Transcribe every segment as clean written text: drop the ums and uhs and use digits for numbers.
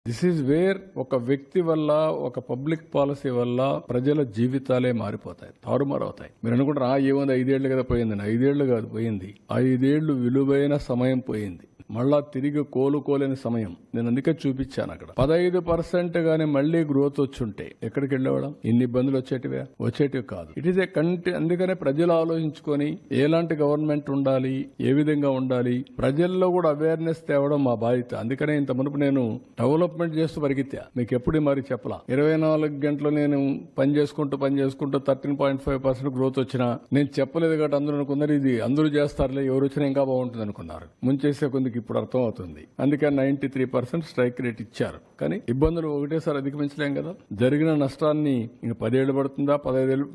This is where ఒక వ్యక్తి వల్ల, ఒక పబ్లిక్ పాలసీ వల్ల ప్రజల జీవితాలే మారిపోతాయి, తారుమారవుతాయి. మీరు అనుకుంటారా ఏముంది 5 ఏళ్లు కదా పోయిందని. 5 ఏళ్లు కాదు పోయింది, 5 ఏళ్లు విలువైన సమయం పోయింది. మళ్ళా తిరిగి కోలుకోలేని సమయం. నేను అందుకే చూపించాను అక్కడ 15% గానీ మళ్లీ గ్రోత్ వచ్చుంటే ఎక్కడికి వెళ్ళేవాళ్ళం? ఇన్ని ఇబ్బందులు వచ్చేటివి కాదు. ఇట్ ఈస్ ఏ అందుకనే ప్రజలు ఆలోచించుకొని ఎలాంటి గవర్నమెంట్ ఉండాలి, ఏ విధంగా ఉండాలి, ప్రజల్లో కూడా అవేర్నెస్ తేవడం మా బాధ్యత. అందుకనే ఇంత మునుపు నేను డెవలప్మెంట్ చేస్తూ పరిగెత్తా. మీకు ఎప్పుడు మరి చెప్పలా. 24 గంటలు నేను పని చేసుకుంటూ 13.5% గ్రోత్ వచ్చినా నేను చెప్పలేదు కాబట్టి అందరూ అనుకున్నారు ఇది అందరూ చేస్తారులే, ఎవరు వచ్చినా ఇంకా బాగుంటుంది అనుకున్నారు. ముంచేసే కొందికి ఇప్పుడు అర్థం అవుతుంది. అందుకే 93% స్ట్రైక్ రేట్ ఇచ్చారు. కానీ ఇబ్బందులు ఒకటేసారి అధిగమించలేం కదా. జరిగిన నష్టాన్ని ఇంక 10 ఏళ్ళు పడుతుందా, 15 ఏళ్ళు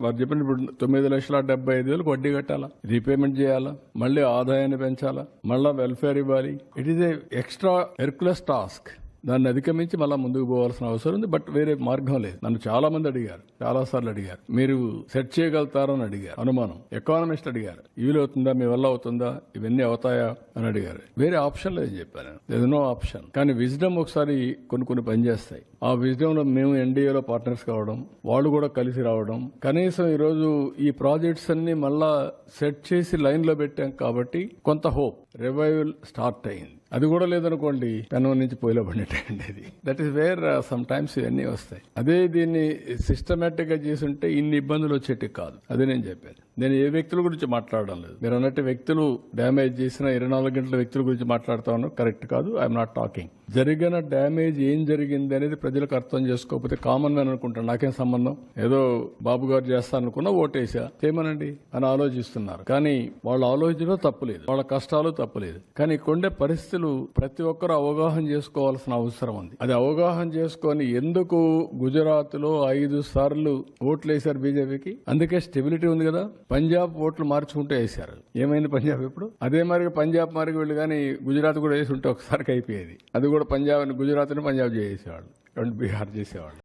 వారు చెప్పిన ఇప్పుడు 9,75,000 వడ్డీ కట్టాలా, రీపేమెంట్ చేయాలా, మళ్ళీ ఆదాయాన్ని పెంచాలా, మళ్ళా వెల్ఫేర్ ఇవ్వాలి. It is a extra Hercules task. దాన్ని అధిగమించి మళ్ళా ముందుకు పోవాల్సిన అవసరం ఉంది. బట్ వేరే మార్గం లేదు. నన్ను చాలా మంది అడిగారు, చాలా సార్లు అడిగారు, మీరు సెట్ చేయగలుగుతారని అడిగారు. అనుమానం. ఎకానమిస్ట్ అడిగారు, వీలవుతుందా, మీ వల్ల అవుతుందా, ఇవన్నీ అవుతాయా అని అడిగారు. వేరే ఆప్షన్ లేదని చెప్పాను. There no option. కానీ విజ్డమ్ ఒకసారి కొన్ని పనిచేస్తాయి. ఆ విజ్డమ్ లో మేము ఎన్డీఏలో పార్ట్నర్స్ కావడం, వాళ్ళు కూడా కలిసి రావడం, కనీసం ఈరోజు ఈ ప్రాజెక్ట్స్ అన్ని మళ్ళా సెట్ చేసి లైన్ లో పెట్టాం కాబట్టి కొంత హోప్, రివైవల్ స్టార్ట్ అయింది. అది కూడా లేదనుకోండి, పెనం నుంచి పొయ్యిలో పడినట్టండి. అది that is where some times ఇవన్నీ వస్తాయి. అదే దీన్ని సిస్టమేటిక్ గా చేసుంటే ఇన్ని ఇబ్బందులు వచ్చేటి కాదు. అదే నేను చెప్పాను. నేను ఏ వ్యక్తుల గురించి మాట్లాడడం లేదు. మీరు అన్నట్టు వ్యక్తులు డ్యామేజ్ చేసిన 24 గంటల వ్యక్తుల గురించి మాట్లాడుతా ఉన్నారు, కరెక్ట్ కాదు. I'm not talking. జరిగిన డ్యామేజ్ ఏం జరిగింది అనేది ప్రజలకు అర్థం చేసుకోకపోతే కామన్ మ్యాన్ అనుకుంటాను నాకేం సంబంధం, ఏదో బాబు గారు చేస్తారనుకున్నా ఓటేసా చేయమనండి అని ఆలోచిస్తున్నారు. కానీ వాళ్ళ ఆలోచనలో తప్పులేదు, వాళ్ళ కష్టాలు తప్పులేదు. కానీ కొండే పరిస్థితులు ప్రతి ఒక్కరూ అవగాహన చేసుకోవాల్సిన అవసరం ఉంది. అది అవగాహన చేసుకొని ఎందుకు గుజరాత్ లో 5 సార్లు ఓట్లు వేశారు బీజేపీకి? అందుకే స్టెబిలిటీ ఉంది కదా. పంజాబ్ ఓట్లు మార్చుకుంటూ వేశారు. ఏమైంది పంజాబ్ ఇప్పుడు? అదే మరి పంజాబ్ మరి వీళ్ళు కానీ గుజరాత్ కూడా వేసి ఉంటే ఒకసారికి అయిపోయేది. అది కూడా గుజరాత్ ని పంజాబ్ చేసేవాళ్ళు, బీహార్ చేసేవాళ్ళు.